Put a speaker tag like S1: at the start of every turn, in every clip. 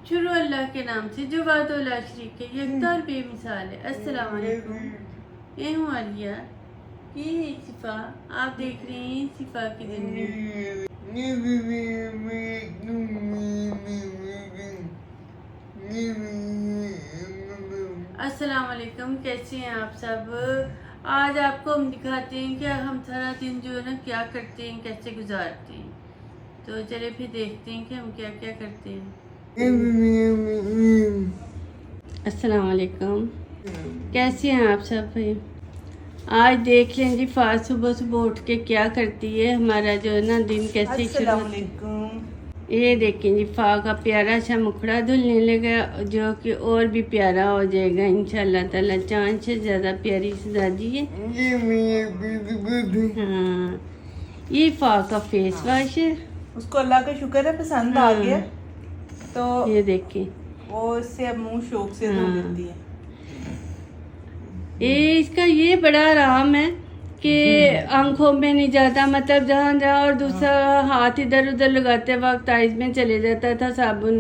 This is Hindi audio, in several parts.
S1: शुरू अल्लाह के नाम से जो वादोला शरीक है यकदार बेमिसाल है। अस्सलाम वालेकुम। ये हूँ आलिया, ये है सिफा। आप देख रहे हैं सिफा की जिंदगी। अस्सलाम वालेकुम, कैसे हैं आप सब। आज आपको हम दिखाते हैं कि हम सारा दिन जो है ना क्या करते हैं, कैसे गुजारते हैं। तो चले फिर देखते हैं कि हम क्या क्या करते हैं। अस्सलाम वालेकुम, कैसे हैं आप सब भाई। आज देख लें जी फाज सुबह सुबह उठ के क्या करती है, हमारा जो है ना दिन कैसे शुरू होता है। ये देखें जी फा का प्यारा सा मुखड़ा धुलने लगा, जो कि और भी प्यारा हो जाएगा इंशाल्लाह ताला। चांद से ज़्यादा प्यारी सजादी है। हाँ, ये फा का फेस वॉश है।
S2: उसको अल्लाह का शुक्र है पसंद आ गया, तो
S1: ये देखें
S2: वो इससे अब मुंह शौक से धो लेती है।
S1: ये इसका ये बड़ा आराम है कि आंखों में नहीं जाता, मतलब जहाँ जहाँ, और दूसरा हाथ इधर उधर लगाते वक्त आइज में चले जाता था साबुन,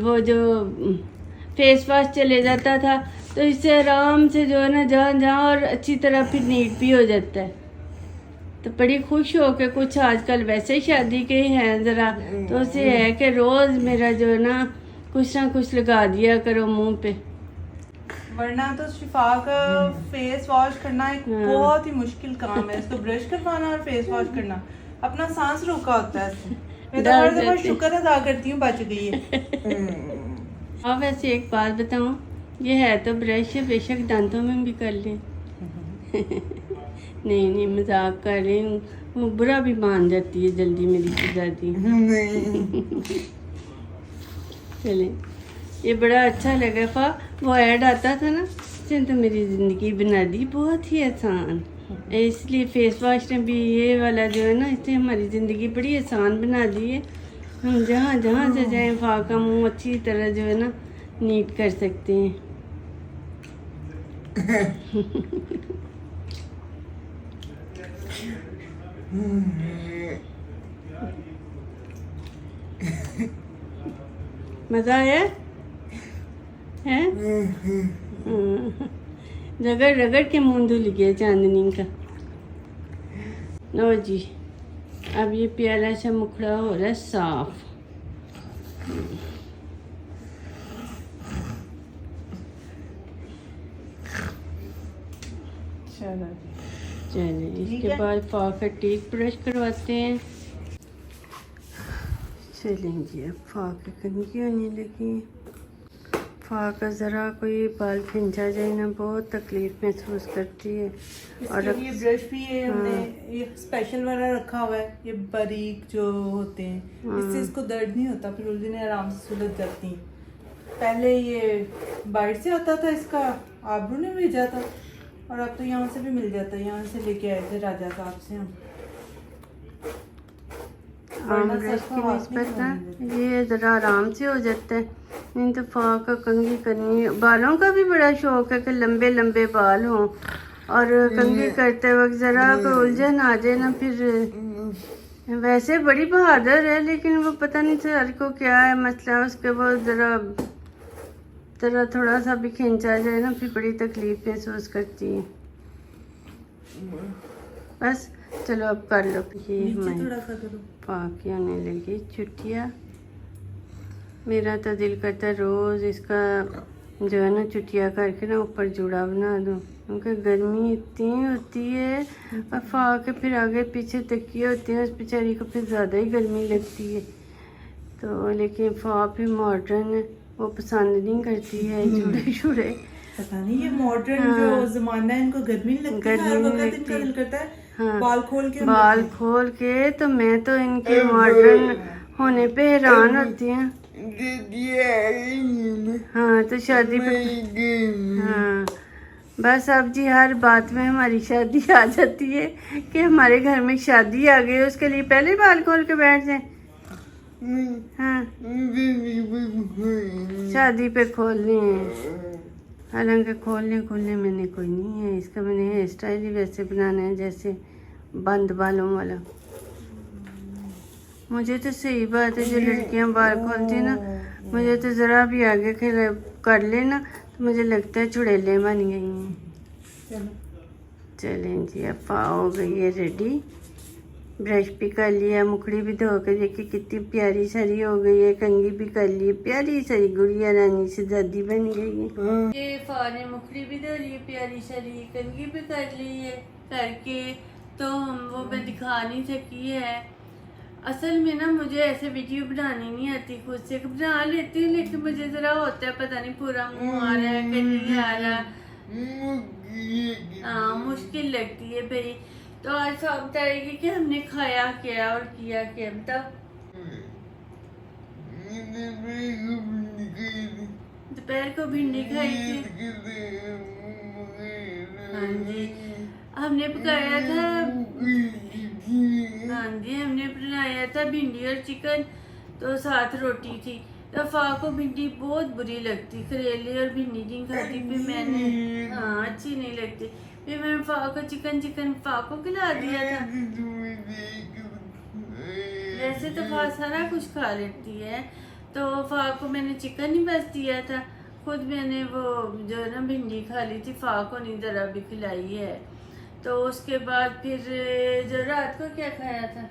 S1: वो जो फेस वॉश चले जाता था। तो इससे आराम से जो है ना जहाँ जहाँ, और अच्छी तरह फिर नीट भी हो जाता है। तो बड़ी खुश हो के, कुछ आजकल वैसे ही शादी के ही हैं ज़रा, तो उसे है कि रोज़ मेरा जो है ना कुछ लगा दिया करो मुंह पे।
S2: वरना तो शिफा का फेस वॉश करना एक बहुत ही मुश्किल काम है। इसको ब्रश करवाना और फेस वॉश करना, अपना सांस रोका होता है इसमें। मैं तो हर दफा शुक्र अदा करती हूँ बच गई है।
S1: अब वैसे एक बात बताऊँ, ये है तो ब्रश है, बेशक दांतों में भी कर लें। नहीं मजाक कर रही हूँ, वो बुरा भी मान जाती है जल्दी मेरी शहजादी। चले, ये बड़ा अच्छा लगा फा, वो ऐड आता था ना, इसने तो मेरी ज़िंदगी बना दी बहुत ही आसान। इसलिए फेस वॉश ने भी ये वाला जो है ना, इसने हमारी ज़िंदगी बड़ी आसान बना दी है। हम जहाँ जहाँ से जाएं फा का मुँह अच्छी तरह जो है ना नीट कर सकते हैं। मज़ा आया है। रगड़ रगड़ के मुंह धुल गया चांदनी का। लो जी, अब ये प्याला सा मुखड़ा हो रहा है साफ। चलिए इसके बाद फा का टीथ ब्रश करवाते हैं। चलें जी, अब फा की कंघी होने लगी। फा का ज़रा कोई बाल खिंचा जाए ना, बहुत तकलीफ महसूस करती है।
S2: और ये ब्रश भी है, हमने ये स्पेशल वाला रखा हुआ है, ये बारीक जो होते हैं, इससे इसको दर्द नहीं होता, फिर उलझने आराम से सुलझ जाती हैं। पहले ये बाइट से आता था, इसका आबरू ने भेजा था, और अब तो यहाँ से भी मिल जाता है। यहाँ से लेके आए थे राजा साहब से हम।
S1: ब्रश की निस्बत ना ये ज़रा आराम से हो जाता है। नहीं तो फा का कंघी करनी है। बालों का भी बड़ा शौक है कि लंबे लंबे बाल हों, और कंघी करते वक्त ज़रा कोई उलझन आ जाए ना, फिर वैसे बड़ी बहादुर है, लेकिन वो पता नहीं सर को क्या है मसला, उसके बाद ज़रा थोड़ा सा भी खींचा जाए ना, फिर बड़ी तकलीफ महसूस करती है। बस चलो अब कर लो। ये पाकि होने लगी छुट्टियाँ। मेरा तो दिल करता है रोज़ इसका जो है ना छुट्टियाँ करके ना ऊपर जुड़ा बना दूँ, क्योंकि गर्मी इतनी होती है, और फा के फिर आगे पीछे तकिए होते हैं, उस बेचारी को फिर ज़्यादा ही गर्मी लगती है। तो लेकिन फा फिर मॉडर्न है, वो पसंद नहीं करती है जुड़े शुड़े।
S2: पता नहीं ये मॉडर्न जो ज़माना है, इनको गर्मी नहीं लगती है, हर वक्त इनका दिल करता है बाल खोल के। तो मैं तो इनके मॉडर्न होने पे हैरान होती हूँ। हाँ तो शादी पे, हाँ बस अब जी हर बात में हमारी शादी आ जाती है कि हमारे घर में शादी आ गई, उसके लिए पहले बाल खोल के बैठ जाए। हाँ शादी पे खोलने हैं, हालांकि खोलने मैंने कोई नहीं है इसका, मैंने हेयर स्टाइल ही वैसे बनाना है जैसे बंद बालों वाला। मुझे तो सही बात है, जो लड़कियां बाल खोलती हैं ना,
S1: मुझे तो ज़रा भी आगे कर लेना तो मुझे लगता है चुड़ैलें बन गई हैं।
S2: चलो
S1: चलें जी, अब पाव हो गई है रेडी। ब्रश भी कर लिया, मुखड़ी भी धो के देखिए कितनी प्यारी सारी हो गई है, कंघी भी कर ली, प्यारी सारी गुड़िया रानी से दादी बन गई है। ये फा ने मुखड़ी भी धो ली, प्यारी सारी कंघी भी कर ली है करके, तो वो मैं दिखा नहीं सकी है। असल में ना मुझे ऐसे वीडियो बनानी नहीं आती, खुद से बना लेती हूँ लेकिन मुझे ज़रा होता है पता नहीं पूरा मुँह आ रहा है कि नहीं आ रहा, मुश्किल लगती है भाई। तो आज शाम बताएगी कि हमने खाया क्या और किया क्या, बताओ। दोपहर को भिंडी खाई थी। हाँ जी, हमने पकाया था। हाँ जी, हमने बनाया था भिंडी और चिकन, तो साथ रोटी थी। तो फा को भिंडी बहुत बुरी लगती, करेले और भिंडी नहीं खाती, फिर मैंने हाँ अच्छी नहीं लगती, फिर मैंने फा को चिकन फा को खिला दिया था। वैसे तो फा सारा कुछ खा लेती है, तो फा को मैंने चिकन ही बस दिया था, खुद मैंने वो जो ना भिंडी खा ली थी, फा को नहीं ज़रा भी खिलाई है। तो उसके बाद फिर जो रात को क्या खाया था,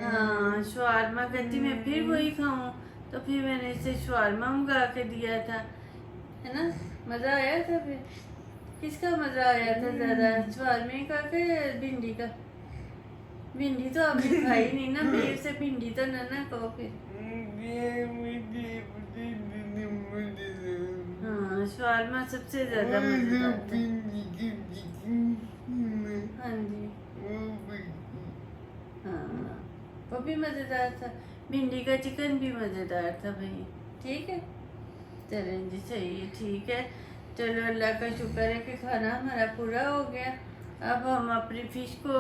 S1: हाँ शवारमा कहती मैं फिर वही खाऊं, तो फिर मैंने इसे शवारमा मंगा के दिया था, है ना। मज़ा आया था। फिर किसका मज़ा आया था ज़्यादा, शवारमे का कि भिंडी का? भिंडी तो आपने खाई नहीं ना, मेरे से भिंडी तो ना कहो फिर। हाँ शवारमा सबसे ज़्यादा मज़ेदार था। हाँ जी, हाँ वो भी मज़ेदार था, भिंडी का चिकन भी मज़ेदार था भाई। ठीक है, चलें जी, सही है, ठीक है। चलो अल्लाह का शुक्र है कि खाना हमारा पूरा हो गया। अब हम अपनी फ़िश को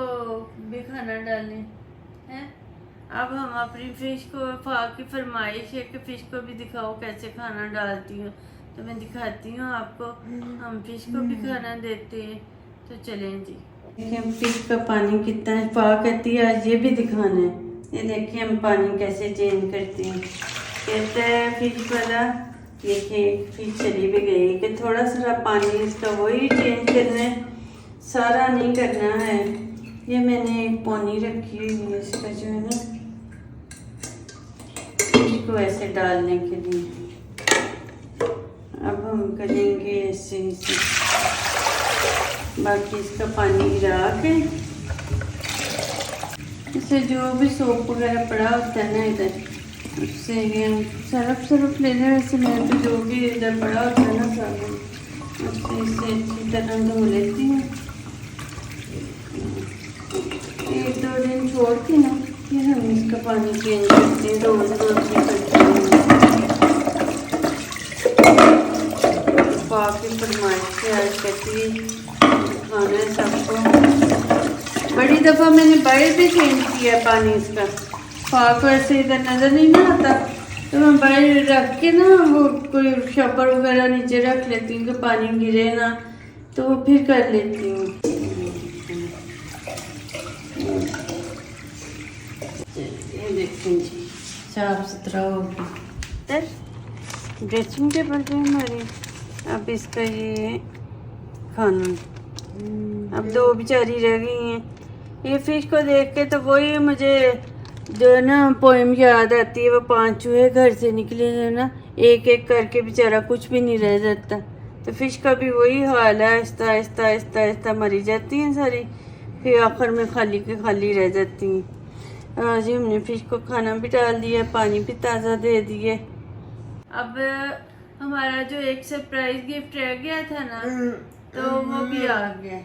S1: भी खाना डालें हैं। अब हम अपनी फ़िश को, फा की फरमाइश है कि फ़िश को भी दिखाओ कैसे खाना डालती हो, तो मैं दिखाती हूँ आपको। हम फ़िश को भी खाना देते हैं, तो चलें जी। देखिए हम फ़िश का पानी कितना है, फा कहती है आज ये भी दिखाना है। ये देखिए हम पानी कैसे चेंज करते हैं, कहते हैं फ़िश वाला। देखिए फ़िश चली भी गई कि थोड़ा सा पानी इसका वही चेंज करना है, सारा नहीं करना है। ये मैंने एक पौनी रखी हुई है इसका जो है ना, फ़िश को ऐसे डालने के लिए। अब हम करेंगे ऐसे ही, बाकी इसका पानी गिरा के इसे जो भी सोप वगैरह पड़ा होता है ना इधर, उससे हम सरफ ले लें। वैसे मैं तो जो भी इधर पड़ा होता है ना साबुन, उससे इसे अच्छी तरह धो लेती हूँ। 1-2 दिन छोड़ के ना फिर हम इसका पानी चेंज करते हैं, रोज़ नहीं करते हैं। बाकी फरमाइश से आज कहती खाना है सबको। बड़ी दफ़ा मैंने बाहर भी चेंज किया पानी इसका, फाक वैसे इधर नज़र नहीं ना आता, तो मैं बाहर रख के ना वो कोई शपर वगैरह नीचे रख लेती हूँ कि पानी गिरे ना, तो फिर कर लेती हूँ। ये देखते जी साफ सुथरा हो गया। ड्रेसिंग टेबल पे हमारी अब इसका ये खाना, अब 2 बेचारी रह गई हैं। ये फ़िश को देख के तो वही मुझे जो है ना पोएम याद आती है, वो 5 चूहे घर से निकले जो ना, एक एक करके बेचारा कुछ भी नहीं रह जाता। तो फ़िश का भी वही हाल है, आहिस्ता आहिस्ता आहिस्ता आहिस्ता मरी जाती हैं सारी, फिर आखिर में खाली के खाली रह जाती हैं। आज हमने फ़िश को खाना भी डाल दिया, पानी भी ताज़ा दे दिए। अब हमारा जो एक सरप्राइज गिफ्ट रह गया था ना, तो वो भी आ गया।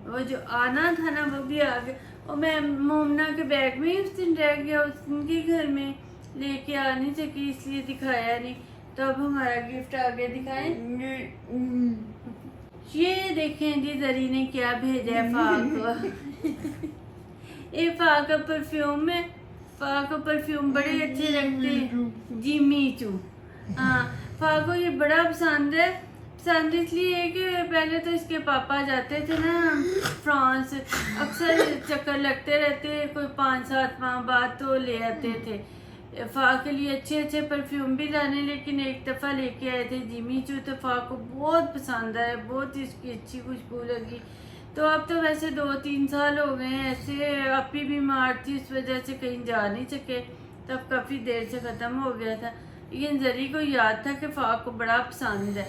S1: वो जो आना था ना वो भी आ गया। और मैं मोमना के बैग में ही उस दिन रह गया, उनके घर में लेके आ नहीं सकी, इसलिए दिखाया नहीं। तो अब हमारा गिफ्ट आ गया, दिखाएं। ये देखें जी, जरी ने क्या भेजा है फाक को। ये फाक का परफ्यूम है, फाक को परफ्यूम बड़े अच्छे लगते हैं, जिमी चू। हाँ फाक को ये बड़ा पसंद है, पसंद इसलिए है कि पहले तो इसके पापा जाते थे ना फ्रांस, अक्सर चक्कर लगते रहते, कोई 5-7 माह बाद तो ले आते थे फा के लिए अच्छे अच्छे परफ्यूम भी लाने। लेकिन एक दफ़ा लेके आए थे जिमी चू, तो फा को बहुत पसंद आया, बहुत इसकी अच्छी खुशबू लगी। तो अब तो वैसे 2-3 साल हो गए हैं ऐसे, अपी बीमार थी इस वजह से कहीं जा नहीं सके, तब काफ़ी देर से ख़त्म हो गया था। लेकिन जरी को याद था कि फा को बड़ा पसंद है,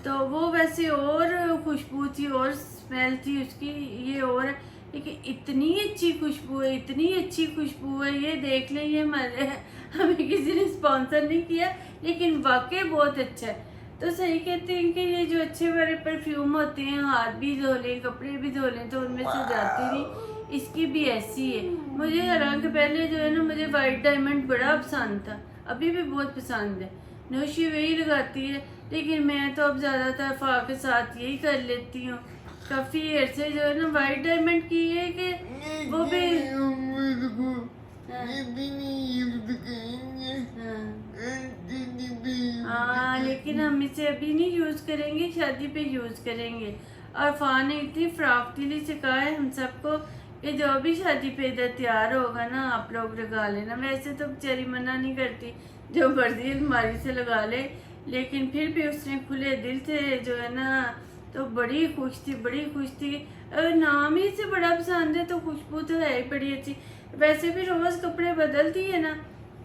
S1: तो वो वैसे और खुशबू थी और स्मेल थी उसकी, ये और है। लेकिन इतनी अच्छी खुशबू है, इतनी अच्छी खुशबू है, ये देख लें, ये हमारे हमें किसी ने स्पॉन्सर नहीं किया, लेकिन वाकई बहुत अच्छा है। तो सही कहते हैं कि ये जो अच्छे वाले परफ्यूम होते हैं, हाथ भी धो लें, कपड़े भी धो लें, तो उनमें से जाती नहीं। इसकी भी ऐसी है। मुझे हालांकि पहले जो है ना, मुझे वाइट डायमंड बड़ा पसंद था, अभी भी बहुत पसंद है, नौशी वही लगाती है। लेकिन मैं तो अब ज़्यादातर फा के साथ यही कर लेती हूँ। काफ़ी ऐसे जो है ना वाइट डायमंड की है कि वो भी हाँ, लेकिन हम इसे अभी नहीं यूज़ करेंगे, शादी पे यूज़ करेंगे। और फा ने इतनी फ्रॉकतीली से कहा है हम सबको कि जो भी शादी पे इधर तैयार होगा ना, आप लोग लगा लेना। वैसे तो बेचारी मना नहीं करती, जो मर्जी अलमारी से लगा ले, लेकिन फिर भी उसने खुले दिल से जो है ना, तो बड़ी खुश थी, बड़ी खुश थी। नाम ही से बड़ा पसंद है, तो खुशबू तो है ही बड़ी अच्छी। वैसे भी रोज़ कपड़े बदलती है ना,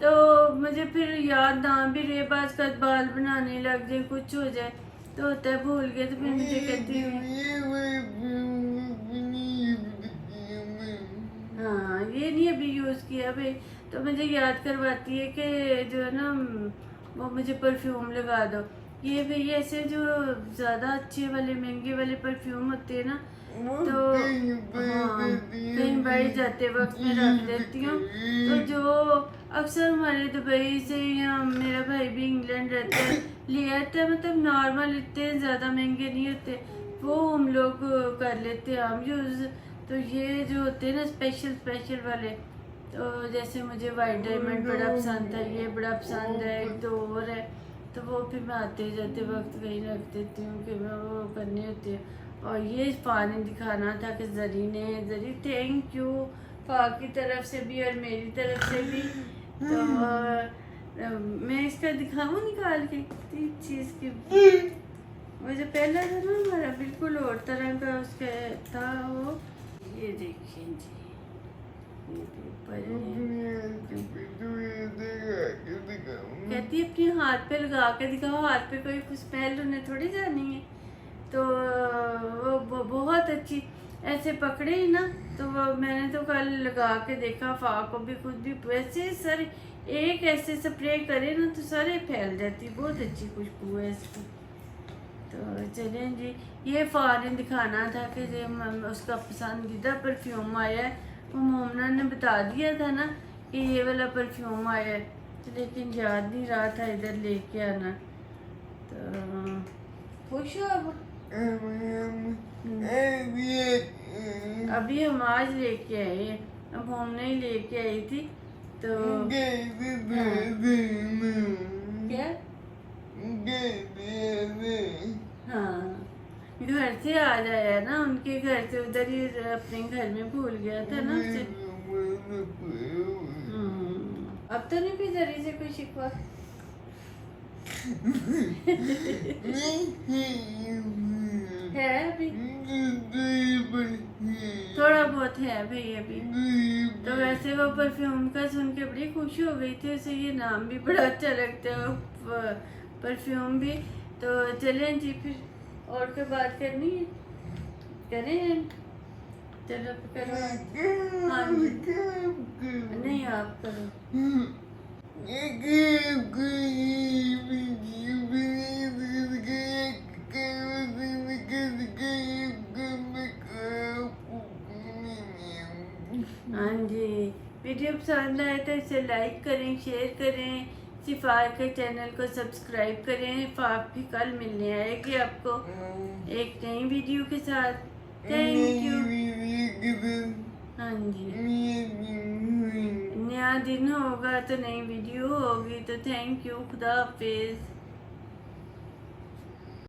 S1: तो मुझे फिर याद ना भी रहे, बाज का बाल बनाने लग जाए, कुछ हो जाए तो होता है भूल गए, तो फिर मुझे कहती है हाँ ये नहीं अभी यूज़ किया भाई, तो मुझे याद करवाती है कि जो है ना वो मुझे परफ्यूम लगा दो। ये भाई ऐसे जो ज़्यादा अच्छे वाले महंगे वाले परफ्यूम होते हैं ना, तो हाँ कहीं बाहर जाते वक्त मैं रख देती हूँ। तो जो अक्सर हमारे दुबई से, या मेरा भाई भी इंग्लैंड रहता है, ले आता है, मतलब नॉर्मल इतने ज़्यादा महंगे नहीं होते, वो हम लोग कर लेते हैं हम यूज़। तो ये जो होते हैं ना स्पेशल वाले, तो जैसे मुझे वाइट डायमंड बड़ा पसंद है, ये बड़ा पसंद है, एक दो और है, तो वो फिर मैं आते जाते वक्त कहीं रख देती हूँ कि मैं वो करनी होती है। और ये पानी दिखाना था कि जरी थैंक यू फा की तरफ से भी और मेरी तरफ से भी। तो मैं इसका दिखाऊँ निकाल के चीज़ की, वो जो पहला था ना हमारा बिल्कुल और तरह का उसका था वो, ये देखिए जी, ये ऊपर कहती है अपने हाथ पे लगा के दिखाओ, हाथ पे कोई स्मेल उन्हें थोड़ी जानी है। तो वो बहुत अच्छी ऐसे पकड़े ही ना, तो वो मैंने तो कल लगा के देखा, फा को भी खुद भी वैसे सर एक ऐसे स्प्रे करे ना तो सारे फैल जाती, बहुत अच्छी खुशबू है इसकी। तो चलें जी, ये फा ने दिखाना था कि जो उसका पसंदीदा परफ्यूम आया है, वो मोमना ने बता दिया था ना कि ये वाला परफ्यूम आया है, लेकिन याद नहीं रहा था इधर लेके आना। तो खुश हो अब? अभी हम आज लेके आए, अब हमने ही लेके आई थी। तो क्या हाँ घर से आ जाया ना, उनके घर से उधर ही अपने घर में भूल गया था ना उसे। अब तो नहीं भी जरी से कोई शिकवा है अभी, थोड़ा बहुत है भाई अभी। तो वैसे वो परफ्यूम का सुन के बड़ी खुशी हो गई थी, उसे ये नाम भी बड़ा अच्छा लगता है परफ्यूम भी। तो चलें जी, फिर और कोई बात करनी है करें, चलो करो। हाँ नहीं आप करो। हाँ जी, वीडियो पसंद आए तो इसे लाइक करें, शेयर करें, सिफार के चैनल को सब्सक्राइब करें। फाक भी कल मिलने आएगी आपको एक नई वीडियो के साथ। Thank you. हाँ जी, नया दिन होगा तो नई वीडियो होगी, तो थैंक यू, खुदा हाफिज।